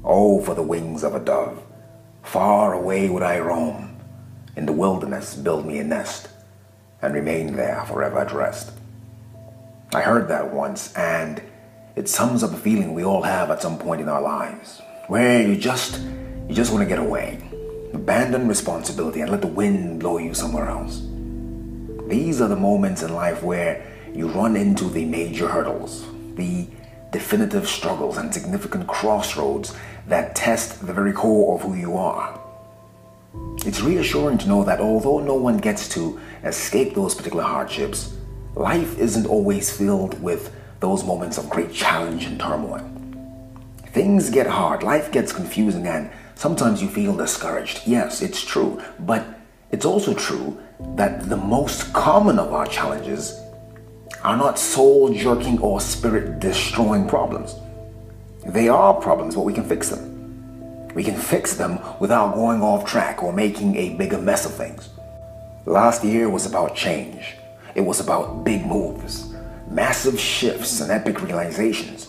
Oh, for the wings of a dove. Far away would I roam. In the wilderness build me a nest, and remain there forever at rest. I heard that once, and it sums up a feeling we all have at some point in our lives, where you just want to get away. Abandon responsibility and let the wind blow you somewhere else. These are the moments in life where you run into the major hurdles, the definitive struggles and significant crossroads that test the very core of who you are. It's reassuring to know that although no one gets to escape those particular hardships, life isn't always filled with those moments of great challenge and turmoil. Things get hard, life gets confusing, and sometimes you feel discouraged. Yes, it's true, but it's also true that the most common of our challenges are not soul-jerking or spirit-destroying problems. They are problems, but we can fix them. We can fix them without going off track or making a bigger mess of things. Last year was about change. It was about big moves, massive shifts, and epic realizations.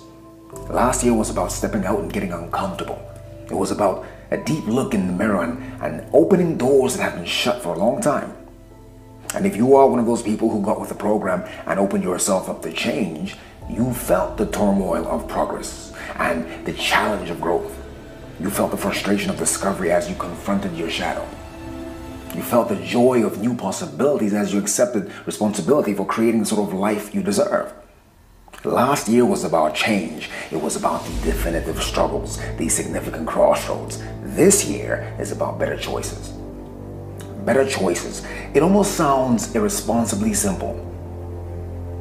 Last year was about stepping out and getting uncomfortable. It was about a deep look in the mirror and opening doors that have been shut for a long time. And if you are one of those people who got with the program and opened yourself up to change, you felt the turmoil of progress and the challenge of growth. You felt the frustration of discovery as you confronted your shadow. You felt the joy of new possibilities as you accepted responsibility for creating the sort of life you deserve. Last year was about change. It was about the definitive struggles, the significant crossroads. This year is about better choices. Better choices. It almost sounds irresponsibly simple.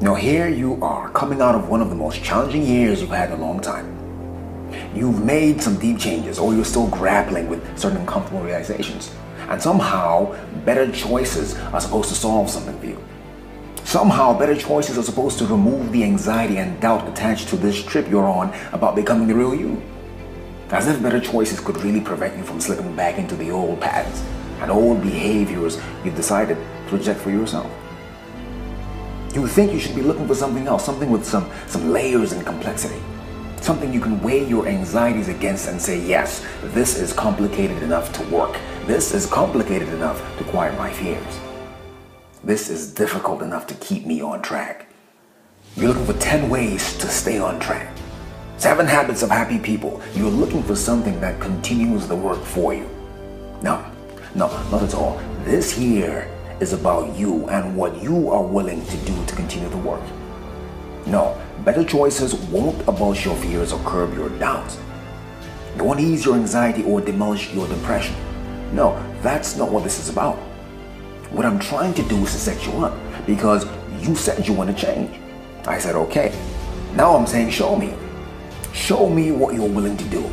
Now here you are, coming out of one of the most challenging years you've had in a long time. You've made some deep changes, or you're still grappling with certain uncomfortable realizations. And somehow, better choices are supposed to solve something for you. Somehow, better choices are supposed to remove the anxiety and doubt attached to this trip you're on about becoming the real you. As if better choices could really prevent you from slipping back into the old patterns and old behaviors you've decided to reject for yourself. You think you should be looking for something else, something with some layers and complexity. Something you can weigh your anxieties against and say, yes, this is complicated enough to work. This is complicated enough to quiet my fears. This is difficult enough to keep me on track. You're looking for 10 ways to stay on track. 7 habits of happy people. You're looking for something that continues the work for you. No, not at all. This year is about you and what you are willing to do to continue the work. No, better choices won't abolish your fears or curb your doubts. They won't ease your anxiety or demolish your depression. No, that's not what this is about. What I'm trying to do is to set you up, because you said you want to change. I said, okay. Now I'm saying, show me. Show me what you're willing to do.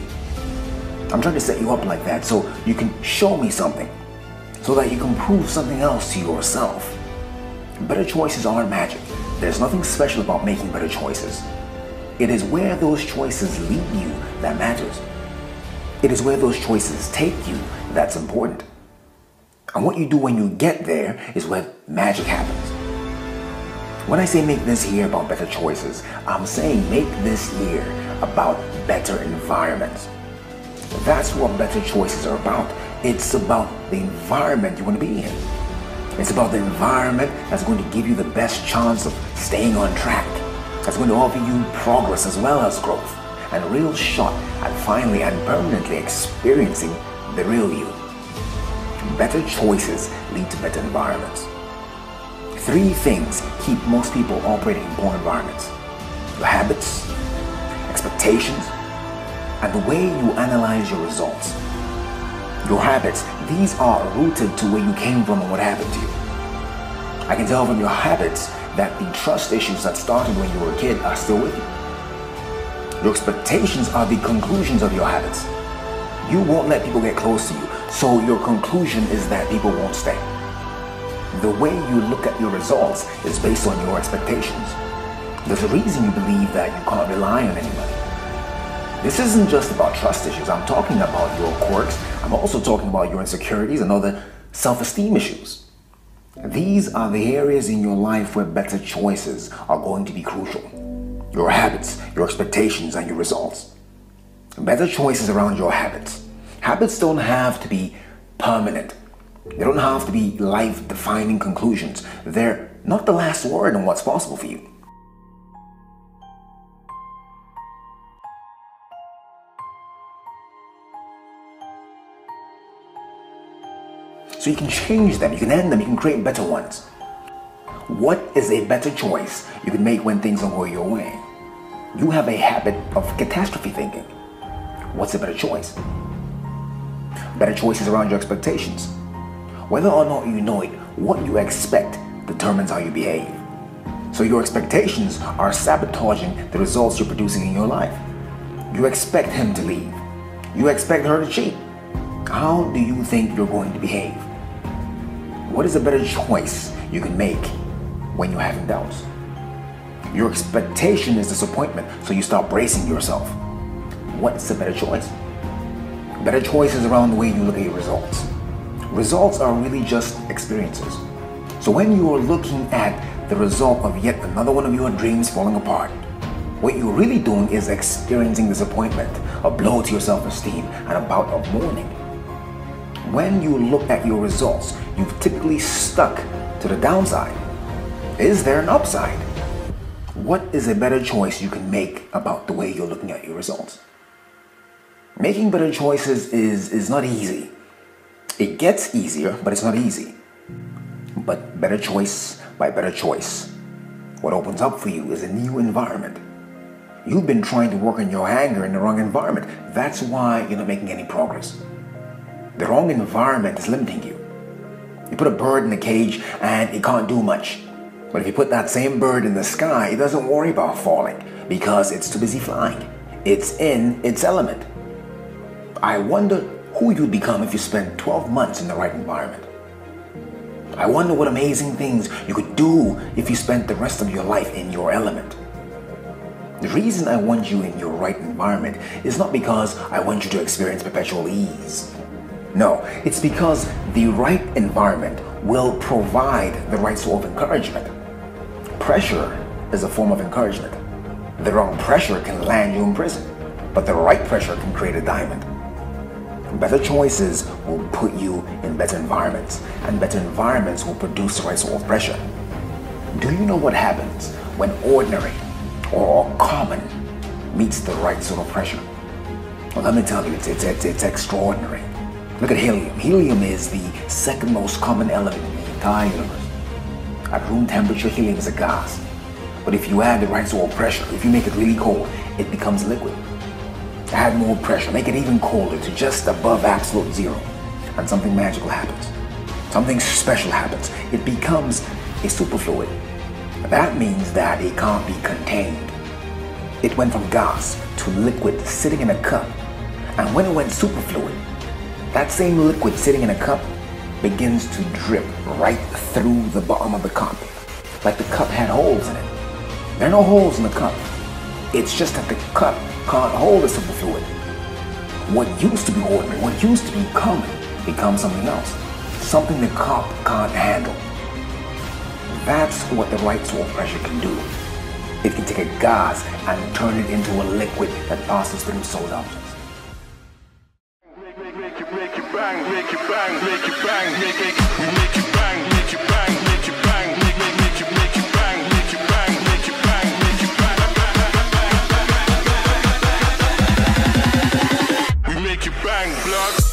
I'm trying to set you up like that so you can show me something, so that you can prove something else to yourself. Better choices aren't magic. There's nothing special about making better choices. It is where those choices lead you that matters. It is where those choices take you that's important. And what you do when you get there is where magic happens. When I say make this year about better choices, I'm saying make this year about better environments. That's what better choices are about. It's about the environment you want to be in. It's about the environment that's going to give you the best chance of staying on track. That's going to offer you progress as well as growth, and a real shot at finally and permanently experiencing the real you. Better choices lead to better environments. 3 things keep most people operating in poor environments: your habits, expectations, and the way you analyze your results. Your habits, these are rooted to where you came from and what happened to you. I can tell from your habits that the trust issues that started when you were a kid are still with you. Your expectations are the conclusions of your habits. You won't let people get close to you, so your conclusion is that people won't stay. The way you look at your results is based on your expectations. There's a reason you believe that you can't rely on anybody. This isn't just about trust issues. I'm talking about your quirks. I'm also talking about your insecurities and other self-esteem issues. These are the areas in your life where better choices are going to be crucial. Your habits, your expectations, and your results. Better choices around your habits. Habits don't have to be permanent. They don't have to be life-defining conclusions. They're not the last word on what's possible for you. So you can change them, you can end them, you can create better ones. What is a better choice you can make when things don't go your way? You have a habit of catastrophe thinking. What's a better choice? Better choices around your expectations. Whether or not you know it, what you expect determines how you behave. So your expectations are sabotaging the results you're producing in your life. You expect him to leave. You expect her to cheat. How do you think you're going to behave? What is a better choice you can make when you're having doubts? Your expectation is disappointment, so you start bracing yourself. What's a better choice? Better choices around the way you look at your results. Results are really just experiences. So when you are looking at the result of yet another one of your dreams falling apart, what you're really doing is experiencing disappointment, a blow to your self-esteem, and a bout of mourning. When you look at your results, you've typically stuck to the downside. Is there an upside? What is a better choice you can make about the way you're looking at your results? Making better choices is not easy. It gets easier, but it's not easy. But better choice by better choice. What opens up for you is a new environment. You've been trying to work on your anger in the wrong environment. That's why you're not making any progress. The wrong environment is limiting you. You put a bird in a cage and it can't do much. But if you put that same bird in the sky, it doesn't worry about falling because it's too busy flying. It's in its element. I wonder who you'd become if you spent 12 months in the right environment. I wonder what amazing things you could do if you spent the rest of your life in your element. The reason I want you in your right environment is not because I want you to experience perpetual ease. No, it's because the right environment will provide the right sort of encouragement. Pressure is a form of encouragement. The wrong pressure can land you in prison, but the right pressure can create a diamond. Better choices will put you in better environments, and better environments will produce the right sort of pressure. Do you know what happens when ordinary or common meets the right sort of pressure? Well, let me tell you, it's extraordinary. Look at helium. Helium is the second most common element in the entire universe. At room temperature, helium is a gas. But if you add the right sort of pressure, if you make it really cold, it becomes liquid. Add more pressure, make it even colder to just above absolute zero, and something magical happens. Something special happens. It becomes a superfluid. That means that it can't be contained. It went from gas to liquid sitting in a cup. And when it went superfluid, that same liquid sitting in a cup begins to drip right through the bottom of the cup, like the cup had holes in it. There are no holes in the cup. It's just that the cup can't hold the superfluid. What used to be ordinary, what used to be common, becomes something else. Something the cup can't handle. That's what the right sort of pressure can do. It can take a gas and turn it into a liquid that passes through solid objects. Make it bang, make it bang, make it bang, make it bang, make it bang, make it bang, make it bang, make it bang, make it bang, make it bang, make it bang. We make it bang, blood.